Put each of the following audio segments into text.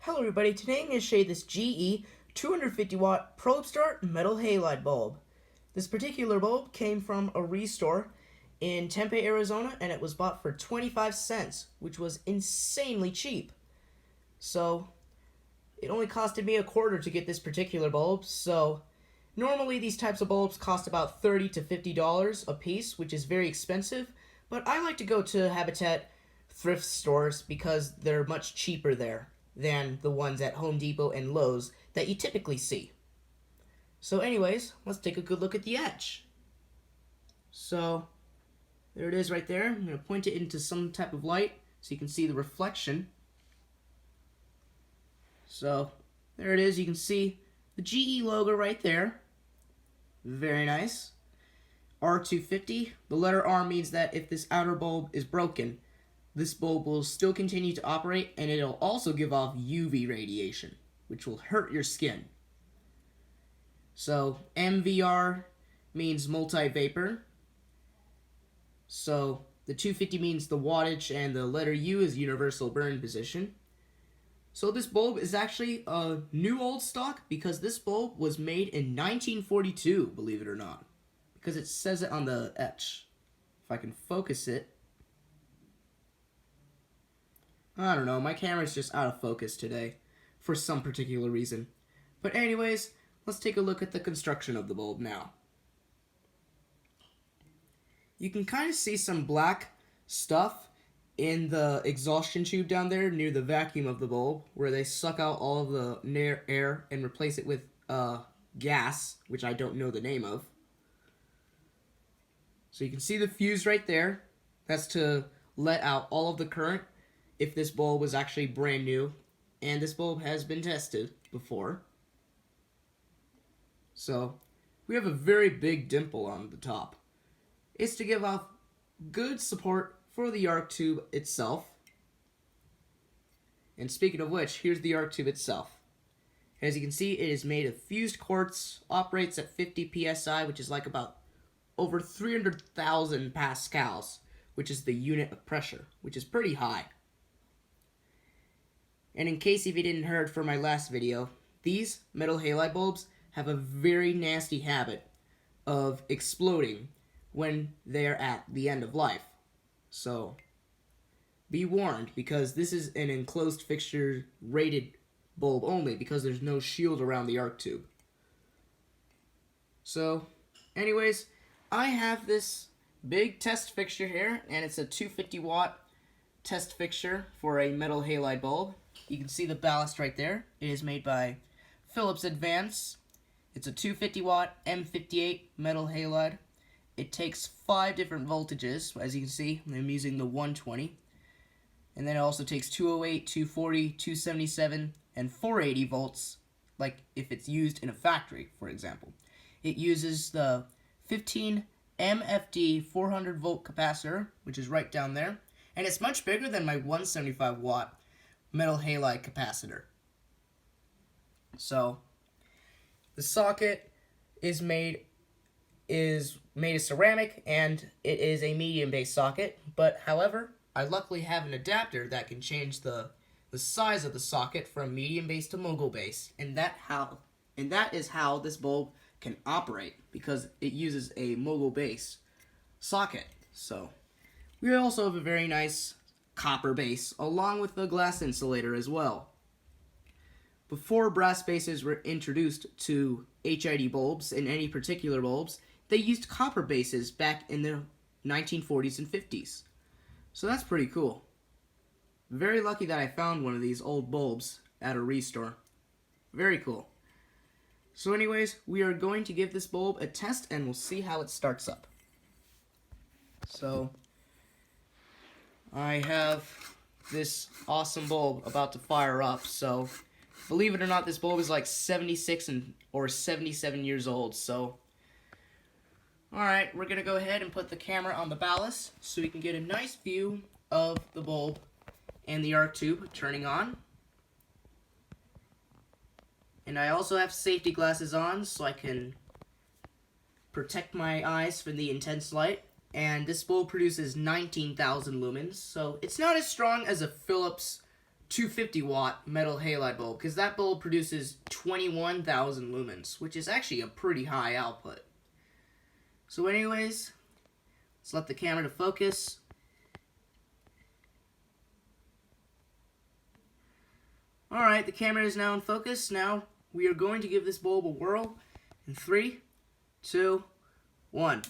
Hello everybody, today I'm going to show you this GE 250 watt probe start metal halide bulb. This particular bulb came from a restore in Tempe, Arizona, and it was bought for 25 cents, which was insanely cheap. So it only costed me a quarter to get this particular bulb, so normally these types of bulbs cost about $30 to $50 a piece, which is very expensive, but I like to go to Habitat thrift stores because they're much cheaper there than the ones at Home Depot and Lowe's that you typically see. So anyways, let's take a good look at the etch. So there it is right there. I'm going to point it into some type of light so you can see the reflection. So there it is. You can see the GE logo right there. Very nice. R250. The letter R means that if this outer bulb is broken, this bulb will still continue to operate, and it'll also give off UV radiation, which will hurt your skin. So MVR means multi-vapor. So the 250 means the wattage, and the letter U is universal burn position. So this bulb is actually a new old stock because this bulb was made in 1942, believe it or not, because it says it on the etch. If I can focus it. I don't know, my camera's just out of focus today for some particular reason. But anyways, let's take a look at the construction of the bulb now. You can kind of see some black stuff in the exhaustion tube down there near the vacuum of the bulb, where they suck out all of the air and replace it with gas, which I don't know the name of. So you can see the fuse right there. That's to let out all of the current if this bulb was actually brand new, and this bulb has been tested before. So we have a very big dimple on the top. It's to give off good support for the arc tube itself. And speaking of which, here's the arc tube itself. As you can see, it is made of fused quartz, operates at 50 psi, which is like about over 300,000 pascals, which is the unit of pressure, which is pretty high. And in case if you didn't heard from my last video, these metal halide bulbs have a very nasty habit of exploding when they're at the end of life. So be warned, because this is an enclosed fixture rated bulb only because there's no shield around the arc tube. So anyways, I have this big test fixture here, and it's a 250 watt test fixture for a metal halide bulb. You can see the ballast right there. It is made by Philips Advance. It's a 250 watt M58 metal halide. It takes 5 different voltages. As you can see, I'm using the 120. And then it also takes 208, 240, 277, and 480 volts, like if it's used in a factory, for example. It uses the 15 MFD 400 volt capacitor, which is right down there. And it's much bigger than my 175 watt metal halide capacitor. So the socket is made of ceramic, and it is a medium base socket, but however, I luckily have an adapter that can change the size of the socket from medium base to mogul base, and that is how this bulb can operate, because it uses a mogul base socket. So we also have a very nice copper base, along with the glass insulator as well. Before brass bases were introduced to HID bulbs and any particular bulbs, they used copper bases back in the 1940s and 50s. So that's pretty cool. Very lucky that I found one of these old bulbs at a restore. Very cool. So anyways, we are going to give this bulb a test, and we'll see how it starts up. So I have this awesome bulb about to fire up. So believe it or not, this bulb is like 76 or 77 years old. So alright, we're going to go ahead and put the camera on the ballast so we can get a nice view of the bulb and the arc tube turning on. And I also have safety glasses on so I can protect my eyes from the intense light. And this bulb produces 19,000 lumens, so it's not as strong as a Philips 250 watt metal halide bulb, because that bulb produces 21,000 lumens, which is actually a pretty high output. So anyways, let's let the camera to focus. Alright, the camera is now in focus. Now we are going to give this bulb a whirl in 3, 2, 1.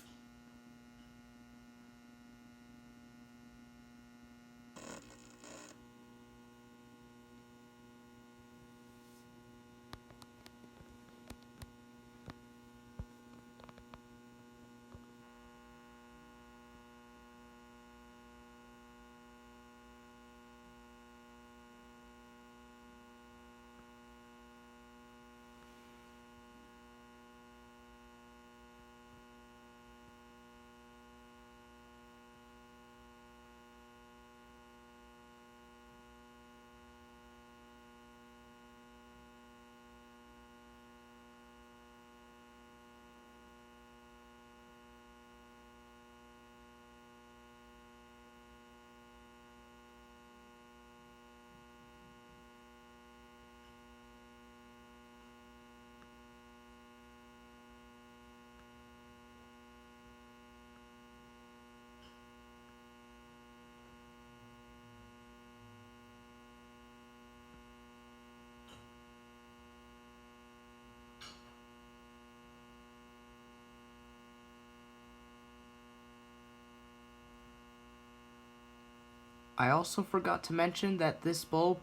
I also forgot to mention that this bulb,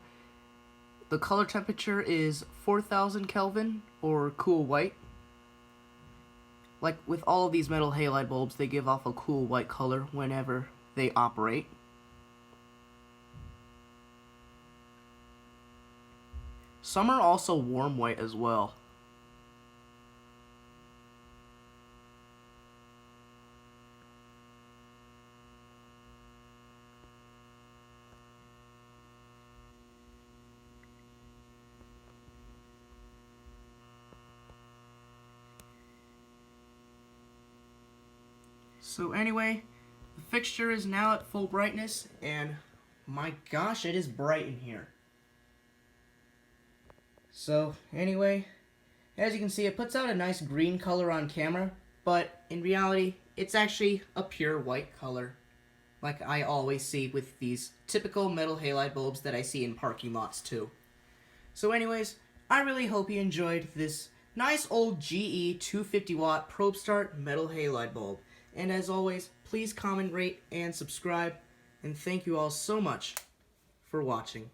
the color temperature is 4,000 Kelvin, or cool white. Like with all of these metal halide bulbs, they give off a cool white color whenever they operate. Some are also warm white as well. So anyway, the fixture is now at full brightness, and my gosh, it is bright in here. So anyway, as you can see, it puts out a nice green color on camera, but in reality, it's actually a pure white color, like I always see with these typical metal halide bulbs that I see in parking lots too. So anyways, I really hope you enjoyed this nice old GE 250 watt probe start metal halide bulb. And as always, please comment, rate, and subscribe. And thank you all so much for watching.